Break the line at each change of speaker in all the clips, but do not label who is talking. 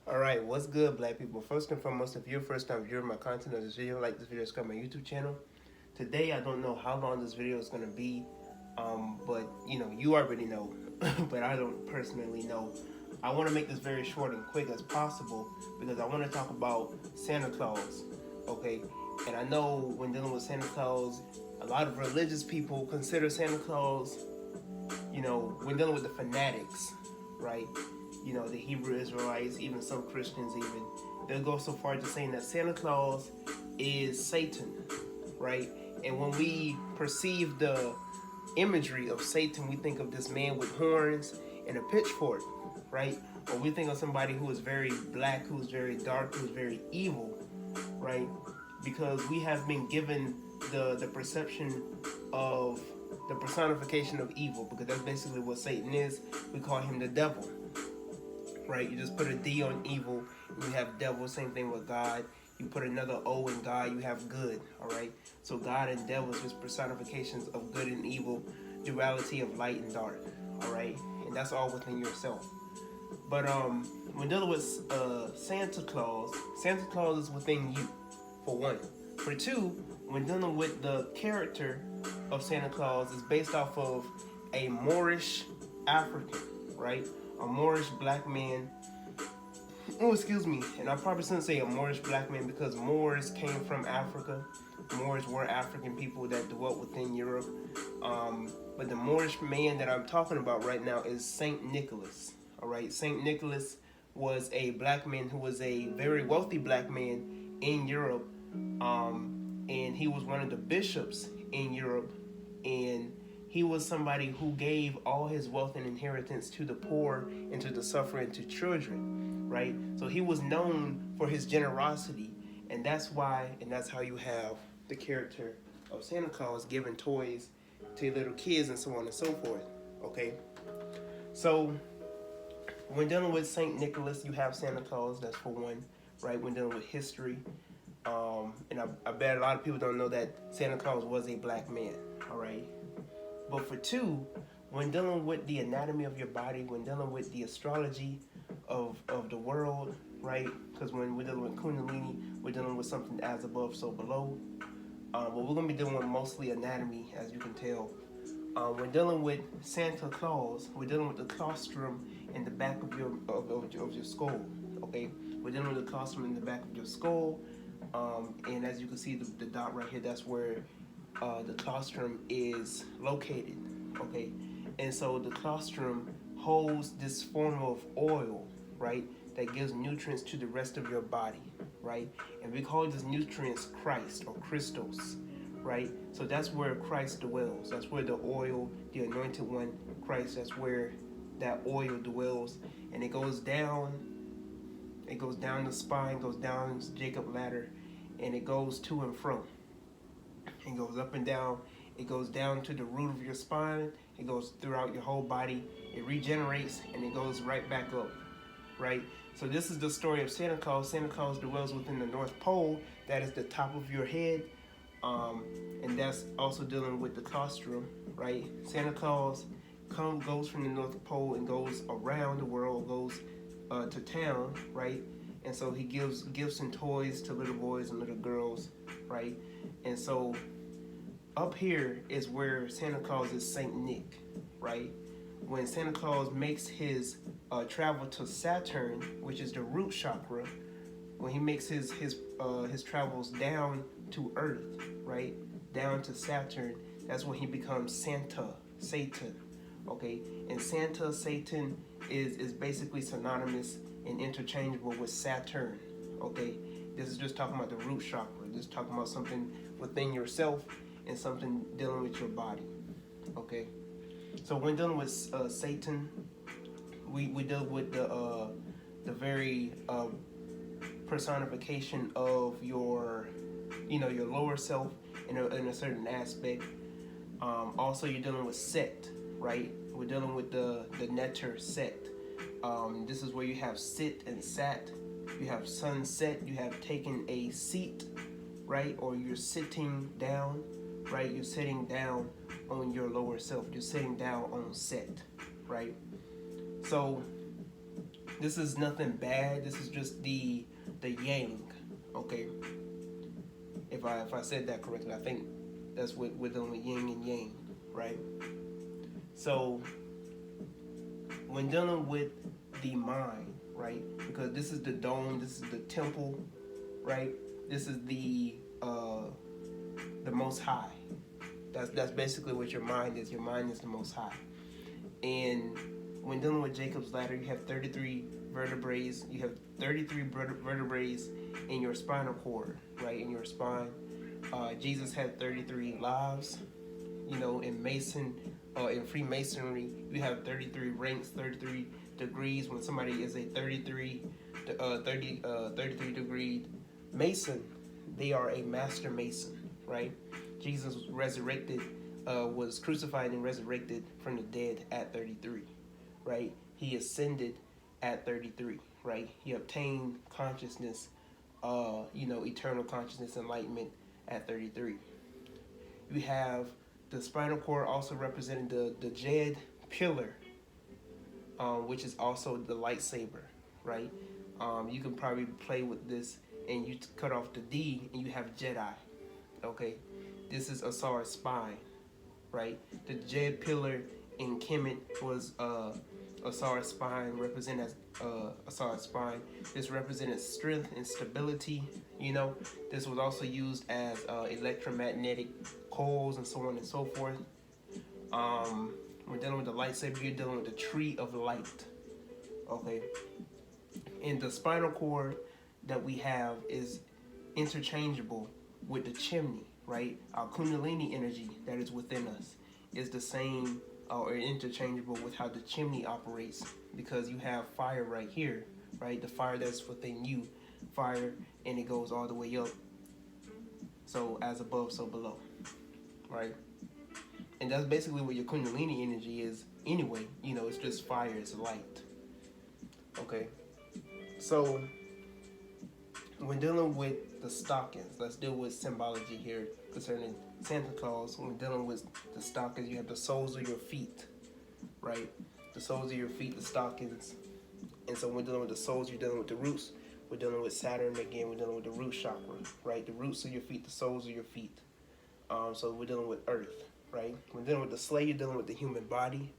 Alright, what's good, black people? First and foremost, if you're first time viewing my content of this video, like this video, subscribe to my YouTube channel. Today, I don't know how long this video is going to be, but you already know, but I don't personally know. I want to make this very short and quick as possible because I want to talk about Santa Claus, okay? And I know when dealing with Santa Claus, a lot of religious people consider Santa Claus, when dealing with the fanatics, right? The Hebrew Israelites, even some Christians even, they'll go so far as saying that Santa Claus is Satan, right? And when we perceive the imagery of Satan, we think of this man with horns and a pitchfork, right? Or we think of somebody who is very black, who's very dark, who's very evil, right? Because we have been given the perception of the personification of evil, because that's basically what Satan is. We call him the devil, right? You just put a D on evil, and you have devil. Same thing with God. You put another O in God, you have good, all right? So God and devil is just personifications of good and evil, duality of light and dark, all right? And that's all within yourself. But when dealing with Santa Claus is within you, for one. For two, when dealing with the character of Santa Claus, is based off of a Moorish African, right? A Moorish black man. Oh, excuse me. And I probably shouldn't say a Moorish black man because Moors came from Africa. Moors were African people that dwelt within Europe. But the Moorish man that I'm talking about right now is Saint Nicholas. All right, Saint Nicholas was a black man who was a very wealthy black man in Europe. And he was one of the bishops in Europe. And he was somebody who gave all his wealth and inheritance to the poor and to the suffering, to children, right? So he was known for his generosity, and that's why, and that's how you have the character of Santa Claus giving toys to little kids and so on and so forth, okay? So when dealing with Saint Nicholas, you have Santa Claus, that's for one, right? When dealing with history, and I bet a lot of people don't know that Santa Claus was a black man, all right? But for two, when dealing with the anatomy of your body, when dealing with the astrology of the world, right? Because when we're dealing with Kundalini, we're dealing with something as above, so below. But we're going to be dealing with mostly anatomy, as you can tell. When dealing with Santa Claus, we're dealing with the Claustrum in the back of your skull, okay? We're dealing with the Claustrum in the back of your skull. And as you can see, the dot right here, that's where the Claustrum is located, okay? And so the Claustrum holds this form of oil, right, that gives nutrients to the rest of your body, right? And we call these nutrients Christ or Christos, right? So that's where Christ dwells. That's where the oil, the anointed one, Christ, that's where that oil dwells. And it goes down the spine, goes down Jacob's ladder, and it goes to and fro. It goes up and down. It goes down to the root of your spine. It goes throughout your whole body. It regenerates, and it goes right back up, right? So this is the story of Santa Claus. Santa Claus dwells within the North Pole. That is the top of your head. And that's also dealing with the Claustrum, right? Santa Claus goes from the North Pole and goes around the world, goes to town, right? And so he gives gifts and toys to little boys and little girls, right? And so up here is where Santa Claus is Saint Nick, right? When Santa Claus makes his travel to Saturn, which is the root chakra, when he makes his travels down to Earth, right, down to Saturn, that's when he becomes Satan, okay? And Santa, Satan is basically synonymous and interchangeable with Saturn, okay? This is just talking about the root chakra. This is talking about something within yourself and something dealing with your body, okay? So when dealing with Satan, we deal with the very personification of your lower self in a certain aspect. Also, you're dealing with Set, right? We're dealing with the Neter Set. This is where you have sit and sat. You have sunset. You have taken a seat, right? Or you're sitting down, right? You're sitting down on your lower self. You're sitting down on Set, right? So This is nothing bad. This is just the yang. Okay. If I said that correctly, I think that's what we're dealing with, yin and yang, right? So when dealing with the mind, right? Because this is the dome, this is the temple, right? This is the Most High. That's basically what your mind is. Your mind is the Most High. And when dealing with Jacob's ladder, you have 33 vertebrae. You have 33 vertebrae in your spinal cord, right? In your spine. Jesus had 33 lives. You know, in Freemasonry, you have 33 ranks, 33 degrees. When somebody is a 33 degree Mason, they are a master Mason, right? Jesus was resurrected, was crucified and resurrected from the dead at 33, right? He ascended at 33, right? He obtained consciousness, eternal consciousness, enlightenment at 33. You have the spinal cord also representing the Jed pillar, which is also the lightsaber, right? You can probably play with this and you cut off the D and you have Jedi, okay? This is Asar's spine, right? The Jed pillar in Kemet was Asar's spine, represented as Asar's spine. This represented strength and stability, you know. This was also used as electromagnetic coils and so on and so forth. We're dealing with the lightsaber, you're dealing with the tree of light, okay? And the spinal cord that we have is interchangeable with the chimney, right? Our kundalini energy that is within us is the same or interchangeable with how the chimney operates, because you have fire right here, right? The fire that's within you, fire, and it goes all the way up. So as above, so below, right? And that's basically what your kundalini energy is anyway. You know, it's just fire, it's light. Okay. So when dealing with the stockings, let's deal with symbology here concerning Santa Claus. When dealing with the stockings, you have the soles of your feet, right? The soles of your feet, the stockings. And so when dealing with the soles, you're dealing with the roots. We're dealing with Saturn again. We're dealing with the root chakra, right? The roots of your feet, the soles of your feet. So we're dealing with earth, right? When dealing with the sleigh, you're dealing with the human body.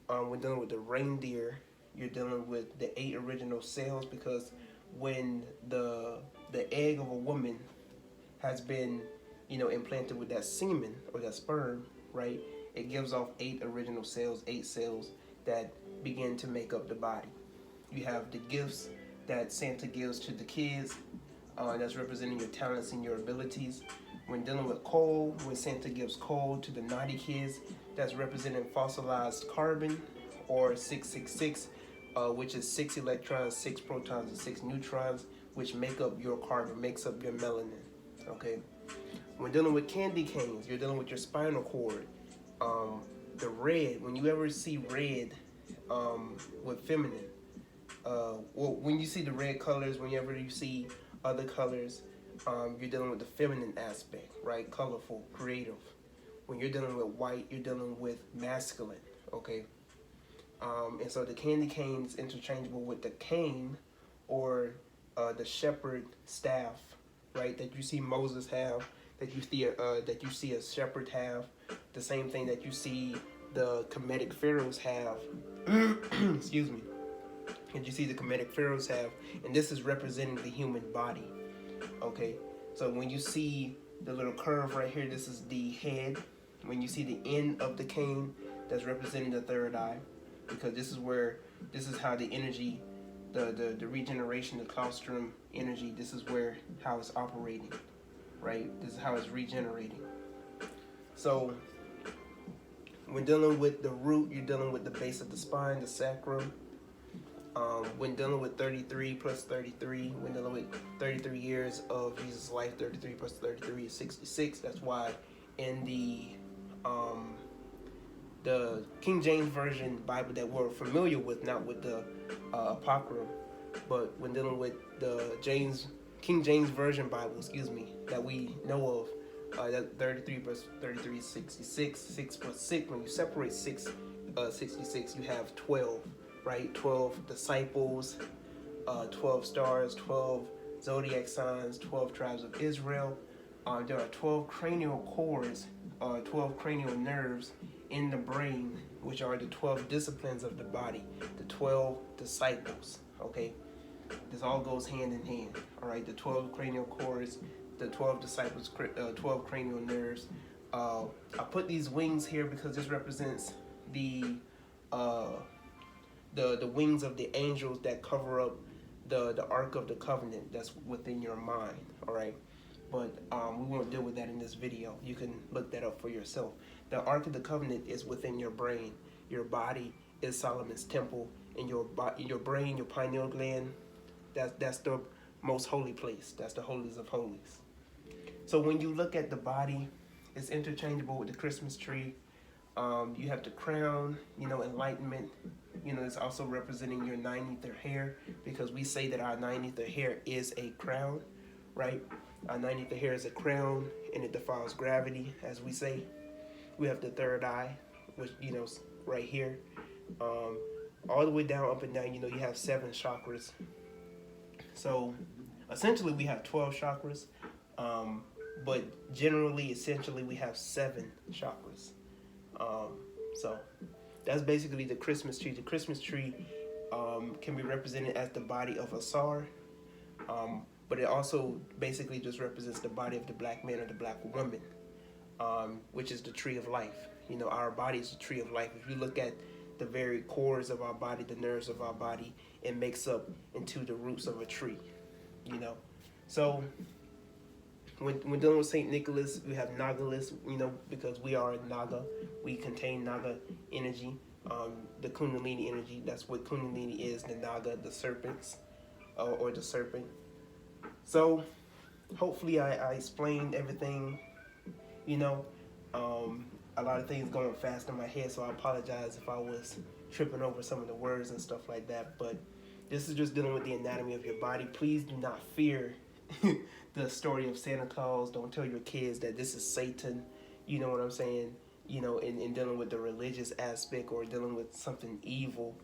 When dealing with the reindeer, you're dealing with the 8 original cells, because when the egg of a woman has been, implanted with that semen or that sperm, right? It gives off 8 original cells, 8 cells that begin to make up the body. You have the gifts that Santa gives to the kids, that's representing your talents and your abilities. When dealing with coal, when Santa gives coal to the naughty kids, that's representing fossilized carbon, or 666, which is 6 electrons, 6 protons, and 6 neutrons, which make up your carbon, makes up your melanin, okay? When dealing with candy canes, you're dealing with your spinal cord. The red, when you ever see red with feminine, when you see the red colors, whenever you see other colors, you're dealing with the feminine aspect, right? Colorful, creative. When you're dealing with white, you're dealing with masculine, okay? And so the candy cane is interchangeable with the cane, or the shepherd staff, right? That you see Moses have, that you see a shepherd have, the same thing that you see the Kemetic pharaohs have. Excuse me. And you see the Kemetic pharaohs have, and this is representing the human body. Okay, so when you see the little curve right here, this is the head. When you see the end of the cane, that's representing the third eye, because this is how the energy, the regeneration, the Claustrum energy, this is how it's operating, right? This is how it's regenerating. So when dealing with the root, you're dealing with the base of the spine, the sacrum. When dealing with 33 plus 33, when dealing with 33 years of Jesus' life, 33 plus 33 is 66. That's why in the King James Version Bible that we're familiar with, not with the Apocrypha, but when dealing with the King James Version Bible, that we know of, that 33 plus 33 is 66. 6 plus 6, when you separate 66, you have 12. right? 12 disciples, 12 stars, 12 zodiac signs, 12 tribes of Israel. There are 12 cranial cords, 12 cranial nerves in the brain, which are the 12 disciplines of the body, the 12 disciples, okay? This all goes hand in hand, all right? The 12 cranial cords, the 12 disciples, 12 cranial nerves. I put these wings here because this represents the wings of the angels that cover up the Ark of the Covenant that's within your mind, all right? But we won't deal with that in this video. You can look that up for yourself. The Ark of the Covenant is within your brain. Your body is Solomon's temple, and your brain, your pineal gland, that's the most holy place. That's the holies of holies. So when you look at the body, it's interchangeable with the Christmas tree. You have the crown, enlightenment. It's also representing your 9 ether hair, because we say that our 9 ether hair is a crown, right? Our 9 ether hair is a crown, and it defies gravity, as we say. We have the third eye, which, right here. All the way down, up and down, you have 7 chakras. So essentially we have 12 chakras, but generally, essentially, we have 7 chakras. So that's basically the Christmas tree. The Christmas tree can be represented as the body of a Asar, but it also basically just represents the body of the black man or the black woman, which is the tree of life. Our body is the tree of life. If you look at the very cores of our body, the nerves of our body, it makes up into the roots of a tree, So when dealing with Saint Nicholas, we have Nagalis, because we are Naga. We contain Naga energy, the Kundalini energy. That's what Kundalini is, the Naga, the serpents, or the serpent. So hopefully I explained everything, a lot of things going fast in my head, so I apologize if I was tripping over some of the words and stuff like that. But this is just dealing with the anatomy of your body. Please do not fear the story of Santa Claus. Don't tell your kids that this is Satan. You know what I'm saying? In dealing with the religious aspect or dealing with something evil.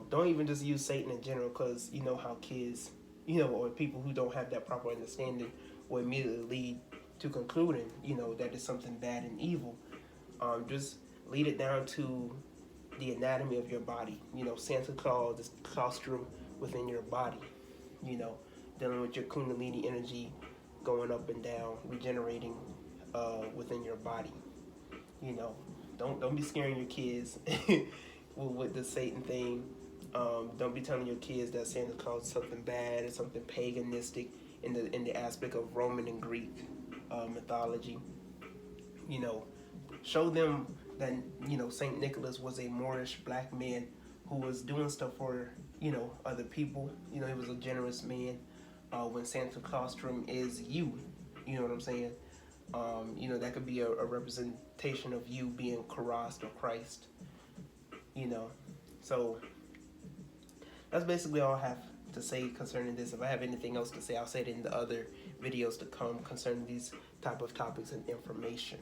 Don't even just use Satan in general, because you know how kids, or people who don't have that proper understanding will immediately lead to concluding, that it's something bad and evil. Just lead it down to the anatomy of your body. Santa Claus is Claustrum within your body. Dealing with your Kundalini energy going up and down, regenerating within your body. Don't be scaring your kids with the Satan thing. Don't be telling your kids that Santa Claus is something bad or something paganistic in the aspect of Roman and Greek mythology. Show them that Saint Nicholas was a Moorish black man who was doing stuff for other people. He was a generous man. When Santa Claustrum is you, you know what I'm saying? That could be a representation of you being Christ or Christ. So that's basically all I have to say concerning this. If I have anything else to say, I'll say it in the other videos to come concerning these type of topics and information.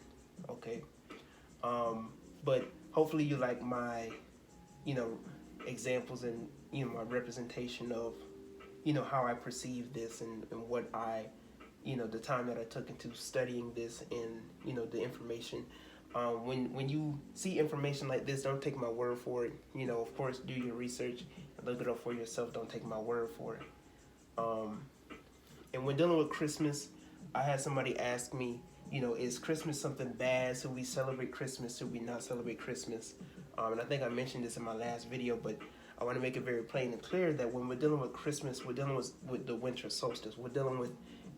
Okay. But hopefully you like my, examples and, my representation of, how I perceive this and what I, the time that I took into studying this and, the information. When you see information like this, don't take my word for it. Of course, do your research and look it up for yourself. Don't take my word for it. And when dealing with Christmas, I had somebody ask me, is Christmas something bad? Should we celebrate Christmas? Should we not celebrate Christmas? And I think I mentioned this in my last video, but I want to make it very plain and clear that when we're dealing with Christmas, we're dealing with the winter solstice. We're dealing with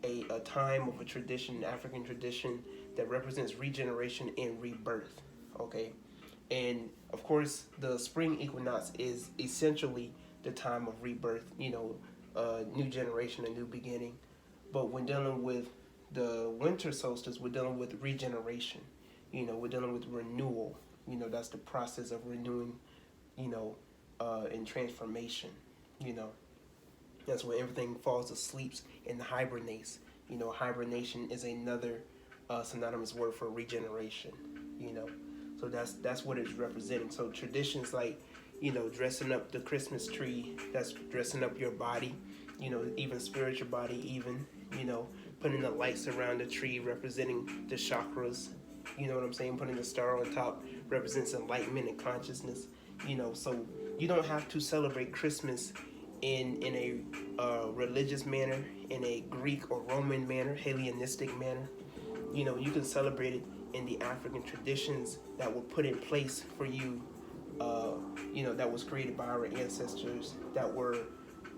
a time of a tradition, African tradition, that represents regeneration and rebirth, okay? And, of course, the spring equinox is essentially the time of rebirth, new generation, a new beginning. But when dealing with the winter solstice, we're dealing with regeneration. We're dealing with renewal. That's the process of renewing, and transformation. That's when everything falls asleep and hibernates. Hibernation is another synonymous word for regeneration. So that's what it's representing. So traditions like, you know, dressing up the Christmas tree, that's dressing up your body, you know, even spiritual body, even, you know, putting the lights around the tree representing the chakras, you know what I'm saying? Putting the star on top represents enlightenment and consciousness, you know. So you don't have to celebrate Christmas in a religious manner, in a Greek or Roman manner, Hellenistic manner. You know, you can celebrate it in the African traditions that were put in place for you, you know, that was created by our ancestors, that were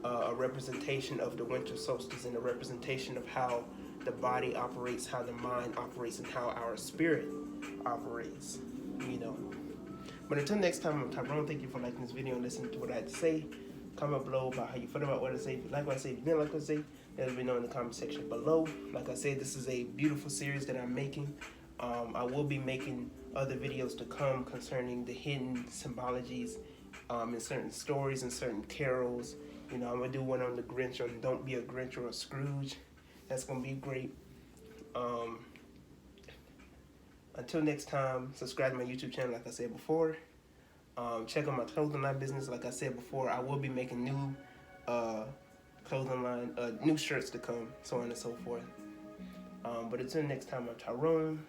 a representation of the winter solstice and a representation of how the body operates, how the mind operates, and how our spirit operates, you know. But until next time, I'm Tyrone. Thank you for liking this video and listening to what I had to say. Comment below about how you feel about what I say. If you like what I say, if you didn't like what I say, let me know in the comment section below. Like I said, this is a beautiful series that I'm making. I will be making other videos to come concerning the hidden symbologies in certain stories and certain carols. You know, I'm going to do one on the Grinch, on Don't Be a Grinch or a Scrooge. That's going to be great. Until next time, subscribe to my YouTube channel like I said before. Check out my clothing line business. Like I said before, I will be making new clothing line, new shirts to come, so on and so forth. But until next time, I'm Tyrone,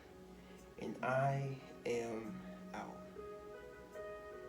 and I am